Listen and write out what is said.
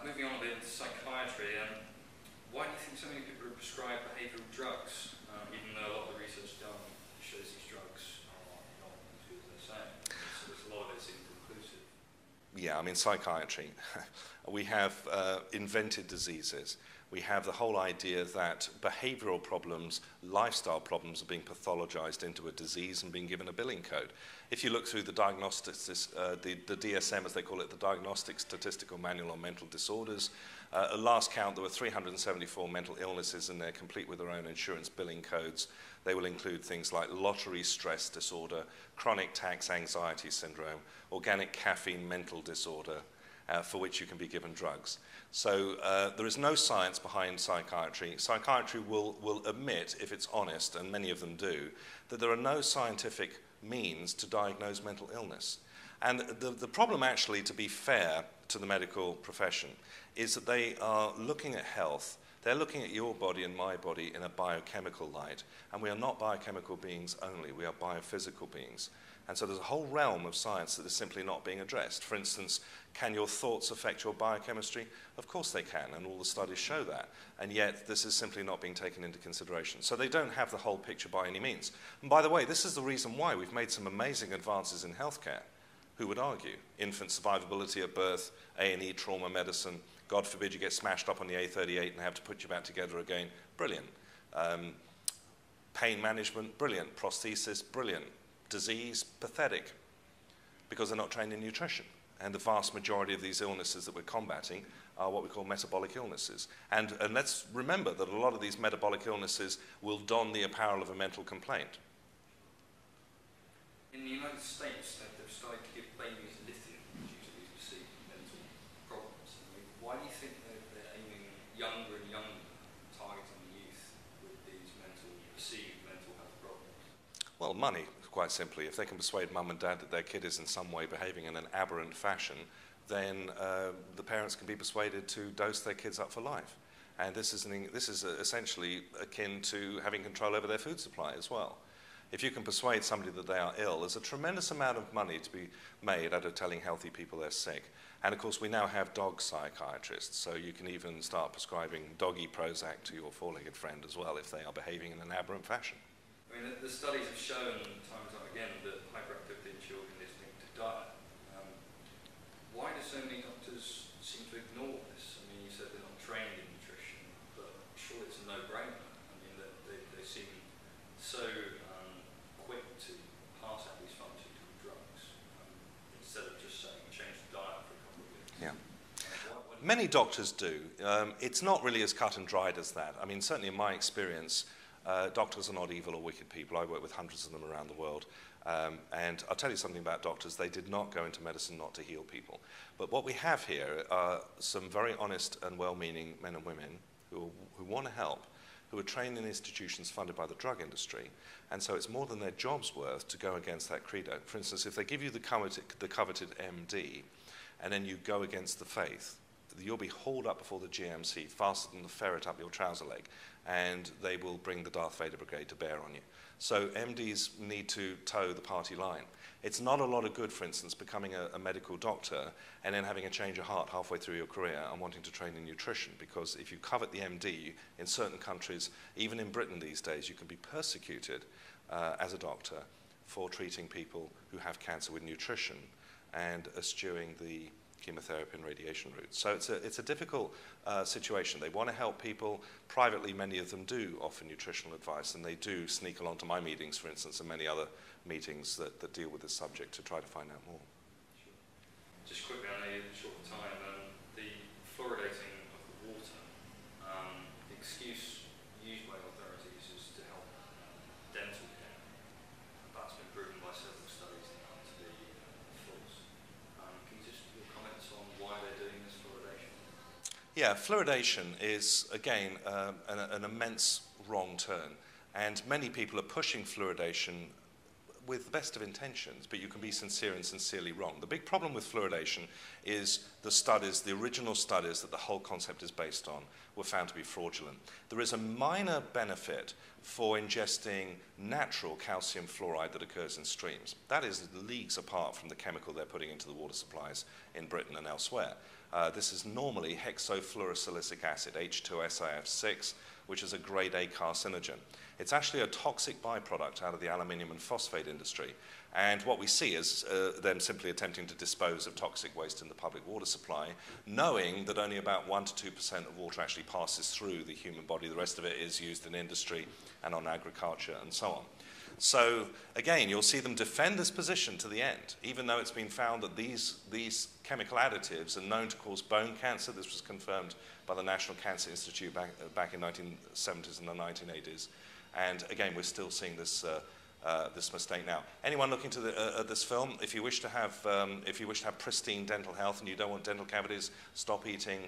Moving on a bit into psychiatry, why do you think so many people are prescribed behavioural drugs, even though a lot of the research done shows these drugs are not as good as they're saying? So there's a lot of it's inconclusive. Yeah, I mean, psychiatry. We have invented diseases. We have the whole idea that behavioural problems, lifestyle problems are being pathologized into a disease and being given a billing code. If you look through the diagnostics, the DSM, as they call it, the Diagnostic Statistical Manual on Mental Disorders, at last count there were 374 mental illnesses in there, complete with their own insurance billing codes. They will include things like lottery stress disorder, chronic tax anxiety syndrome, organic caffeine mental disorder, for which you can be given drugs. So there is no science behind psychiatry. Psychiatry will admit, if it's honest, and many of them do, that there are no scientific means to diagnose mental illness. And the problem, actually, to be fair to the medical profession, is that they are looking at health. They're looking at your body and my body in a biochemical light. And we are not biochemical beings only, we are biophysical beings. And so there's a whole realm of science that is simply not being addressed. For instance, can your thoughts affect your biochemistry? Of course they can, and all the studies show that. And yet this is simply not being taken into consideration. So they don't have the whole picture by any means. And by the way, this is the reason why we've made some amazing advances in healthcare. Who would argue? Infant survivability at birth, A&E trauma medicine, God forbid you get smashed up on the A38 and have to put you back together again. Brilliant. Pain management, brilliant. Prosthesis, brilliant. Disease, pathetic, because they're not trained in nutrition. And the vast majority of these illnesses that we're combating are what we call metabolic illnesses. And let's remember that a lot of these metabolic illnesses will don the apparel of a mental complaint. In the United States, they've started to give babies lithium due to these perceived mental problems. I mean, why do you think they're aiming younger and younger, targeting the youth with these perceived mental health problems? Well, money. Quite simply, if they can persuade mum and dad that their kid is in some way behaving in an aberrant fashion, then the parents can be persuaded to dose their kids up for life. And this is essentially akin to having control over their food supply as well. If you can persuade somebody that they are ill, there's a tremendous amount of money to be made out of telling healthy people they're sick. And of course, we now have dog psychiatrists, so you can even start prescribing doggy Prozac to your four-legged friend as well if they are behaving in an aberrant fashion. I mean, the studies have shown time and time again that hyperactivity in children is linked to diet. Why do so many doctors seem to ignore this? I mean, you said they're not trained in nutrition, but surely it's a no-brainer. I mean, they seem so quick to pass out these pharmaceutical drugs instead of just saying change the diet for a couple of weeks. Yeah. Many doctors do. It's not really as cut and dried as that. I mean, certainly in my experience, doctors are not evil or wicked people. I work with hundreds of them around the world. And I'll tell you something about doctors. They did not go into medicine not to heal people. But what we have here are some very honest and well-meaning men and women who want to help, who are trained in institutions funded by the drug industry. And so it's more than their job's worth to go against that credo. For instance, if they give you the coveted MD, and then you go against the faith, you'll be hauled up before the GMC faster than the ferret up your trouser leg, and they will bring the Darth Vader brigade to bear on you. So MDs need to toe the party line. It's not a lot of good, for instance, becoming a medical doctor and then having a change of heart halfway through your career and wanting to train in nutrition, because if you covet the MD, in certain countries, even in Britain these days, you can be persecuted as a doctor for treating people who have cancer with nutrition and eschewing the chemotherapy and radiation routes. So it's a difficult situation. They want to help people. Privately, many of them do offer nutritional advice, and they do sneak along to my meetings, for instance, and many other meetings that deal with this subject to try to find out more. Sure. Just quickly, I know you're short of time, the fluoridating of the water, the excuse used by authorities is to help dental care. That's been proven by several studies now to be false. Can you just your comments on why they're doing this fluoridation? Yeah, fluoridation is, again, an immense wrong turn. And many people are pushing fluoridation with the best of intentions, but you can be sincere and sincerely wrong. The big problem with fluoridation is the studies, the original studies that the whole concept is based on, were found to be fraudulent. There is a minor benefit for ingesting natural calcium fluoride that occurs in streams. That is leagues apart from the chemical they're putting into the water supplies in Britain and elsewhere. This is normally hexafluorosilicic acid, H2SiF6, which is a grade A carcinogen. It's actually a toxic byproduct out of the aluminium and phosphate industry. And what we see is them simply attempting to dispose of toxic waste in the public water supply, knowing that only about 1% to 2% of water actually passes through the human body. The rest of it is used in industry and on agriculture and so on. So again, you'll see them defend this position to the end, even though it's been found that these chemical additives are known to cause bone cancer. This was confirmed by the National Cancer Institute back in the 1970s and the 1980s. And again, we're still seeing this this mistake now. Anyone looking to at this film, if you wish to have pristine dental health and you don't want dental cavities, stop eating